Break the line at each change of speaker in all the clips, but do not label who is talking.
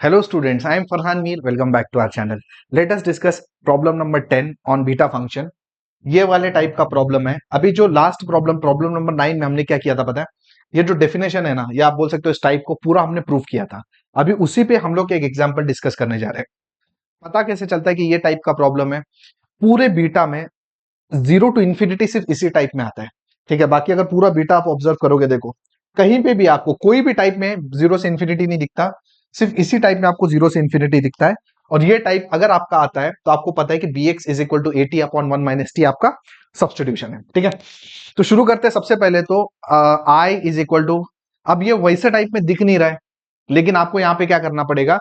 Hello students, I am Farhan Mir. Welcome back to our channel. Let us discuss problem number 10 on beta function. ये वाले type का problem है। अभी जो last problem number 9 में हमने क्या किया था पता है? ये जो डेफिनेशन है ना, ये आप बोल सकते हो इस टाइप को पूरा हमने प्रूव किया था। अभी उसी पे हम लोग एक एग्जांपल डिस्कस करने जा रहे हैं। पता कैसे चलता है कि ये टाइप का प्रॉब्लम है? पूरे बीटा में 0 टू इंफिनिटी सिर्फ इसी टाइप में आता है। ठीक है, बाकी अगर पूरा बीटा आप ऑब्जर्व करोगे, देखो कहीं पे भी आपको कोई भी टाइप में 0 से इंफिनिटी नहीं दिखता, सिर्फ इसी टाइप में आपको 0 से इंफिनिटी दिखता है। और ये टाइप अगर आपका आता है तो आपको पता है कि bx is equal to at upon 1 minus t आपका सब्स्टिट्यूशन है। ठीक है, तो शुरू करते हैं। सबसे पहले तो i इज इक्वल टू, अब ये वैसे टाइप में दिख नहीं रहा है, लेकिन आपको यहाँ पे क्या करना पड़ेगा,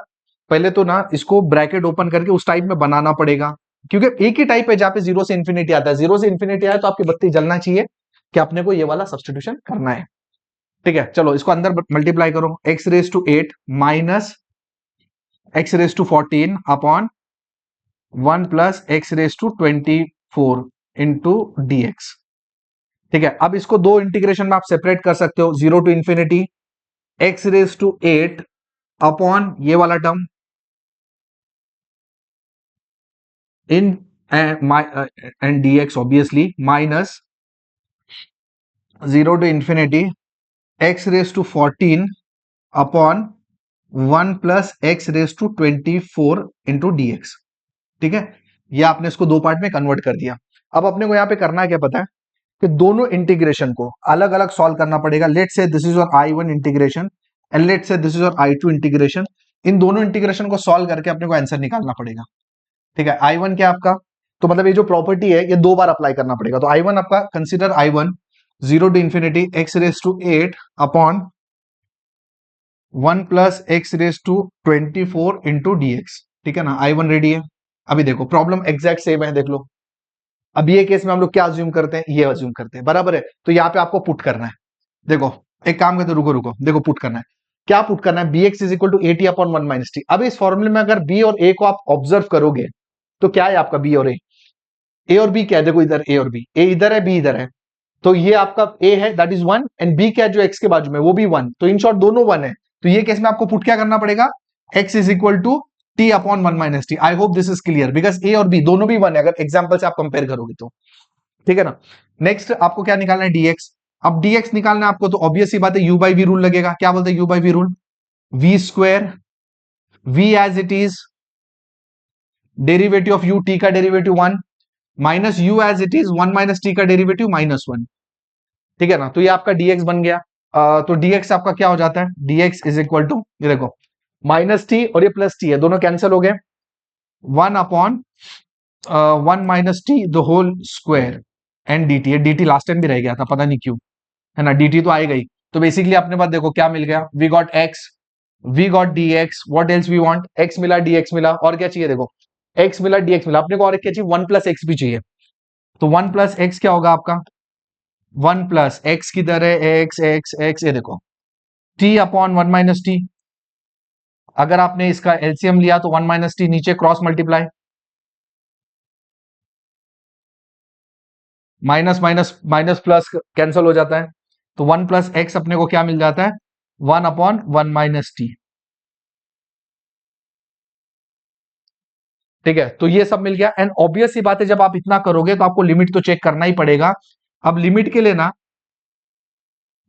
पहले तो ना इसको ब्रैकेट ओपन करके उस टाइप में बनाना पड़ेगा, क्योंकि एक ही टाइप है जहां पे 0 से इंफिनिटी आता है। 0 से इंफिनिटी आया तो आपकी बत्ती जलना चाहिए कि आपने को ये वाला सब्स्टिट्यूशन करना है। ठीक है, चलो इसको अंदर मल्टीप्लाई करो। x raise to 8 minus x raise to 14 upon 1 plus x raise to 24 into d x. ठीक है, अब इसको दो इंटीग्रेशन में आप सेपरेट कर सकते हो। 0 to infinity x raise to 8 upon ये वाला term in and d x obviously minus 0 to infinity x raise to 14 upon 1 plus x raise to 24 into d x. ठीक है, ये आपने इसको दो पार्ट में कन्वर्ट कर दिया। अब अपने को यहाँ पे करना है क्या पता है, कि दोनों इंटीग्रेशन को अलग अलग सॉल्व करना पड़ेगा। Let's say this is your i1 integration and let's say this is your i2 integration. इन दोनों इंटीग्रेशन को सॉल्व करके अपने को आंसर निकालना पड़ेगा। ठीक है, i1 क्या आपका, तो मतलब ये जो प्रॉपर्टी है ये दो बार अप्लाई करना पड़ेगा। तो i1 आपका, consider i1 0 to infinity x raise to 8 upon 1 plus x raise to 24 into d x. ठीक है ना, i1 रेडी है। अभी देखो प्रॉब्लम एग्जैक्ट सेम है, देख लो। अब ये केस में हम लोग क्या अज्यूम करते हैं, ये अज्यूम करते हैं, बराबर है। तो यहाँ पे आपको पुट करना है। देखो एक काम करते, रुको रुको, देखो पुट करना है। क्या पुट करना है, bx is equal to at upon 1 minus t. अब इस फॉर्मूले में अगर b और a को आप ऑब्जर्व करोगे तो क्या है आपका b और a और b क्या है, देखो इधर a और b, a इधर है b इधर है, तो ये आपका a है दैट इज 1 एंड b क्या है जो x के बाजू में वो भी 1, तो इन शॉर्ट दोनों 1 है। तो ये केस में आपको पुट क्या करना पड़ेगा, x is equal to t upon 1 minus t. I hope this is clear, because a और b दोनों भी 1 है अगर एग्जांपल से आप कंपेयर करोगे तो। ठीक है ना, नेक्स्ट आपको क्या निकालना है, dx। अब dx निकालना है आपको, तो ऑब्वियस सी बात है u बाई वी रूल लगेगा। क्या बोलते हैं u by v rule, v square v as it is derivative of u, t का derivative 1 minus u as it is 1 minus t का डेरिवेटिव -1। ठीक है ना, तो ये आपका dx बन गया। तो dx आपका क्या हो जाता है, dx इज इक्वल टू, ये देखो माइनस टी और ये प्लस टी है, दोनों कैंसिल हो गए। 1 upon 1 minus t the whole square and d t. D t last time भी रह गया था, पता नहीं क्यों, है ना, डी टी तो आएगा ही। तो बेसिकली अपने पास देखो क्या मिल गया, we got x, we got d x, what else we want, x मिला डी एक्स मिला, और क्या चाहिए, देखो एक्स मिला डी एक्स मिला, अपने को और क्या चाहिए, 1 प्लस एक्स भी चाहिए। तो 1 प्लस एक्स क्या होगा आपका, 1 प्लस एक्स किधर है, एक्स एक्स एक्स, ये देखो टी अपॉन 1 माइनस टी। अगर आपने इसका एलसीएम लिया तो 1 माइनस टी नीचे cross multiply, minus minus minus plus cancel हो जाता है। तो 1 प्लस एक्स अपने को क्या मिल जाता है, 1 अपॉन 1 माइनस टी। ठीक है, तो ये सब मिल गया। एंड ऑब्वियस सी बात है, जब आप इतना करोगे तो आपको लिमिट तो चेक करना ही पड़ेगा। अब लिमिट के लिए ना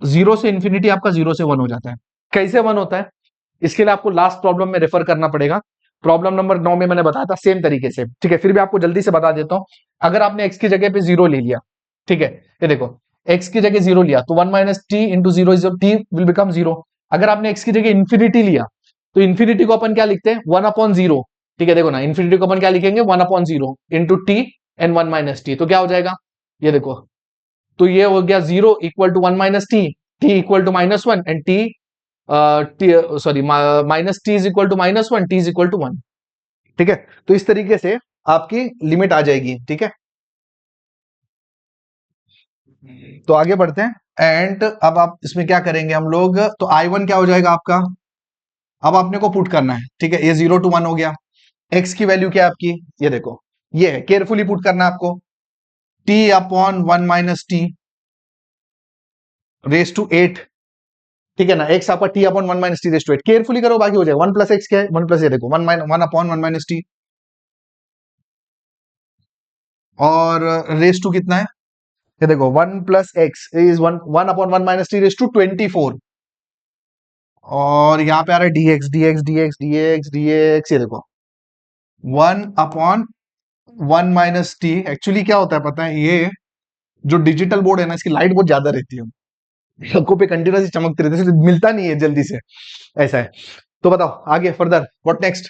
0 से इंफिनिटी आपका 0 से 1 हो जाता है। कैसे 1 होता है, इसके लिए आपको लास्ट प्रॉब्लम में रेफर करना पड़ेगा। प्रॉब्लम नंबर 9 में मैंने बताया था सेम तरीके से। ठीक है, फिर भी आपको जल्दी से बता देता हूं। अगर आपने x की जगह पे 0 ले लिया, ठीक है, ये देखो x की जगह 0 लिया तो 1 minus T into 0 is T will become 0। अगर आपने x की जगह इंफिनिटी लिया तो इंफिनिटी को अपन क्या लिखते हैं, 1 अपॉन 0। ठीक है, देखो ना, इंफिनिटी को अपन क्या लिखेंगे, 1 upon 0 into T and 1 minus t. तो क्या हो जाएगा, ये देखो, तो ये हो गया 0 equal to 1 minus t equal to -1 and t sorry minus t is equal to -1, t is equal to 1। ठीक है, तो इस तरीके से आपकी लिमिट आ जाएगी। ठीक है, तो आगे बढ़ते हैं। एंड अब आप इसमें क्या करेंगे हम लोग, तो i1 क्या हो जाएगा आपका, अब आपने को पुट करना है। ठीक है, ये 0 टू 1 हो गया। x की वैल्यू क्या है आपकी, ये देखो, ये है, केयरफुली पुट करना है आपको, t upon 1 minus t raise to 8। ठीक है ना, x आपका t upon 1 minus t raise to 8, carefully करो बाकी हो जाएगा। 1 प्लस एक्स क्या है, 1 प्लस ये देखो 1 अपॉन 1 माइनस टी, और रेस टू कितना है, ये देखो 1 plus x is 1 upon 1 minus t raise to 24, और यहाँ पे आ रहा है dx dx dx dx dx, ये देखो 1 अपॉन 1 माइनस टी। एक्चुअली क्या होता है पता है, ये जो डिजिटल बोर्ड है ना, इसकी लाइट बहुत ज्यादा रहती है, आंखों पे कंटिन्यूसली चमकती रहती है, इसलिए मिलता नहीं है जल्दी से, ऐसा है। तो बताओ आगे फर्दर व्हाट नेक्स्ट।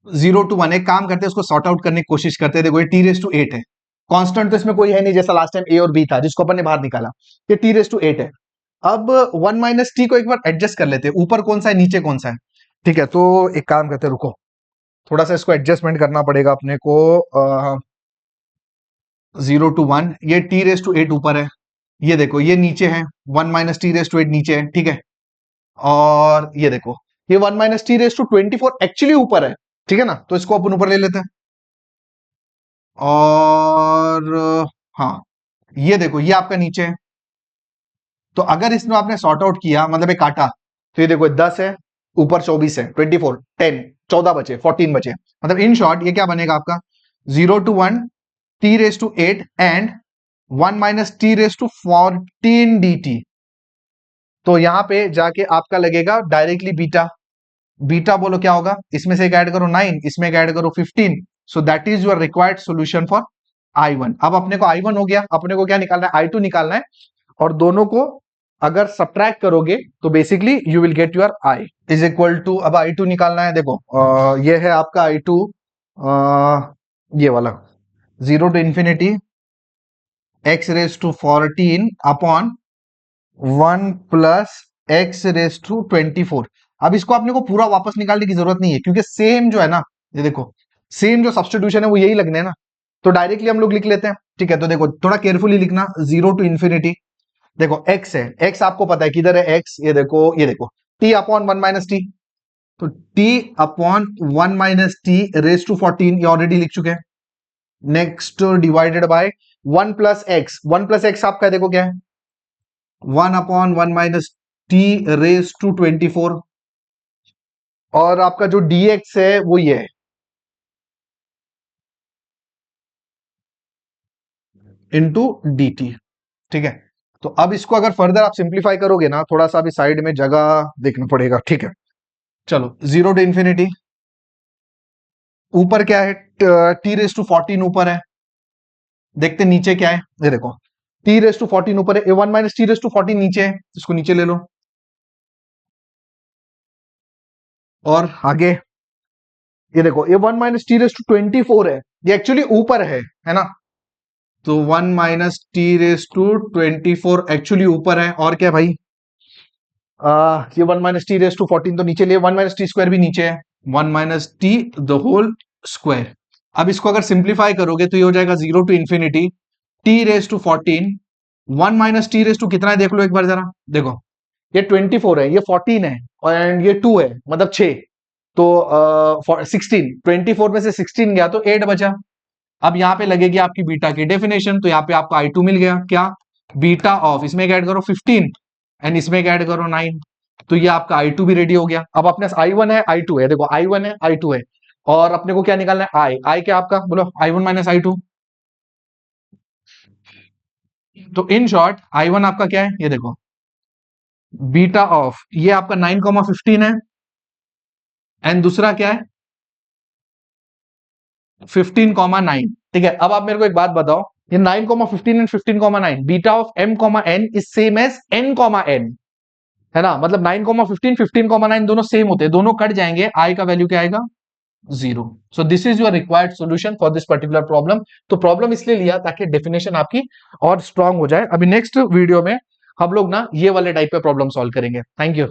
0 to 1, एक काम करते हैं उसको सॉर्ट आउट करने की कोशिश करते हैं। देखो ये टी रेस टू 8 है, कांस्टेंट तो इसमें कोई है नहीं, जैसा लास्ट टाइम ए और बी था जिसको अपन ने बाहर निकाला, ये टी रेस टू 8 है। अब 1 माइनस टी को एक बार एडजस्ट कर लेते हैं, ऊपर कौन सा है नीचे कौन सा है, ठीक है। तो एक काम करते हैं, रुको थोड़ा सा इसको एडजस्टमेंट करना पड़ेगा अपने को। 0 to 1, ये टी रेस टू 8 ऊपर है, ये देखो ये नीचे है, 1 माइनस टी रेस टू 8 नीचे है, ठीक है। और ये देखो ये 1 minus t raise to 24 actually ऊपर है, ठीक है ना, तो इसको अपन ऊपर ले लेते हैं। और हाँ, ये देखो ये आपका नीचे है, तो अगर इसमें आपने सॉर्ट आउट किया मतलब ये काटा, तो ये देखो 10 है, ऊपर 24 है, 24 10 14 बचे, 14 बचे, मतलब इन शॉर्ट ये क्या बनेगा आपका 0 to 1 t raise to 8 and 1 minus t raise to 14 d t. तो यहां पे जाके आपका लगेगा डायरेक्टली बीटा, बीटा बोलो क्या होगा, इसमें से एक ऐड करो 9, इसमें एक ऐड करो 15, so that is your required solution for I1। अब अपने को I1 हो गया, अपने को क्या निकालना है, I2 निकालना है, और दोनों को अगर सब्ट्रैक्ट करोगे तो basically you will get your I is equal to, अब I2 निकालना है, देखो ये है आपका I2, ये वाला 0 to ∞ x raise to 14 upon 1 plus x raise to 24। अब इसको अपने को पूरा वापस निकालने की जरूरत नहीं है, क्योंकि सेम जो है ना, ये देखो सेम जो सब्स्टिट्यूशन है वो यही लगने हैं ना, तो डायरेक्टली हम लोग लिख लेते हैं, ठीक है। तो देखो थोड़ा केयरफुली लिखना, 0 to ∞, देखो x है, x आपको पता है किधर है x, ये देखो t अपॉन 1 माइनस टी, तो t upon 1 minus t raise to 14 ये ऑलरेडी लिख चुके हैं। Next divided by 1 plus x, 1 plus x आपका देखो क्या है, 1 upon 1 minus t raise to 24, और आपका जो dx है वो ये है इंटू डी टी, ठीक है। तो अब इसको अगर फर्दर आप सिंप्लीफाई करोगे ना, थोड़ा सा अभी साइड में जगह देखना पड़ेगा, ठीक है। चलो 0 to ∞, ऊपर क्या है, टी रेस टू 14 ऊपर है, देखते नीचे क्या है, ये देखो टी रेस टू 14 ऊपर है, 1 माइनस टी रेस टू 14 नीचे है, इसको नीचे ले लो। और आगे ये देखो ये 1 माइनस टी रेस टू 24 है, ये एक्चुअली ऊपर है ना, तो 1 minus t raise to 24 actually ऊपर है, और क्या भाई, ये 1 माइनस टी रेस टू 14 तो नीचे लिए, 1 माइनस टी स्क्वायर भी नीचे है, 1 minus t the whole square. अब इसको अगर सिंप्लीफाई करोगे तो ये हो जाएगा 0 to ∞ t raise to 14, 1 minus t raise to कितना है देख लो एक बार जरा, देखो ये 24 है, ये 14 है, और ये 2 है, मतलब 6, तो 16, 24 में से 16 गया तो 8 बचा। अब यहाँ पे लगेगी आपकी बीटा की डेफिनेशन, तो यहाँ पे आपका I2 मिल गया, क्या, बीटा ऑफ, इसमें एक ऐड करो 15 एंड इसमें एक ऐड करो 9, तो ये आपका I2 भी रेडी हो गया। अब अपने I1 है I2 है, देखो I1 है I2 है, और अपने को क्या निकालना है I क्या आपका बोलो, I1 माइनस I2, तो इन शॉर्ट I1 आपका क्या है, ये देखो बीटा ऑफ, ये आपका 9,15 है, एंड दूसरा क्या है 15,9, ठीक है। अब आप मेरे को एक बात बताओ, ये 9,15 and 15,9, beta of m, n is same as n, n है ना, मतलब 9,15 15,9 दोनों सेम होते हैं, दोनों कट जाएंगे, i का वैल्यू क्या आएगा 0। So this is your required solution for this particular problem. तो प्रॉब्लम इसलिए लिया ताकि डेफिनेशन आपकी और स्ट्रांग हो जाए। अभी नेक्स्ट वीडियो में हम लोग ना ये वाले टाइप पे प्रॉब्लम सॉल्व करेंगे। Thank you.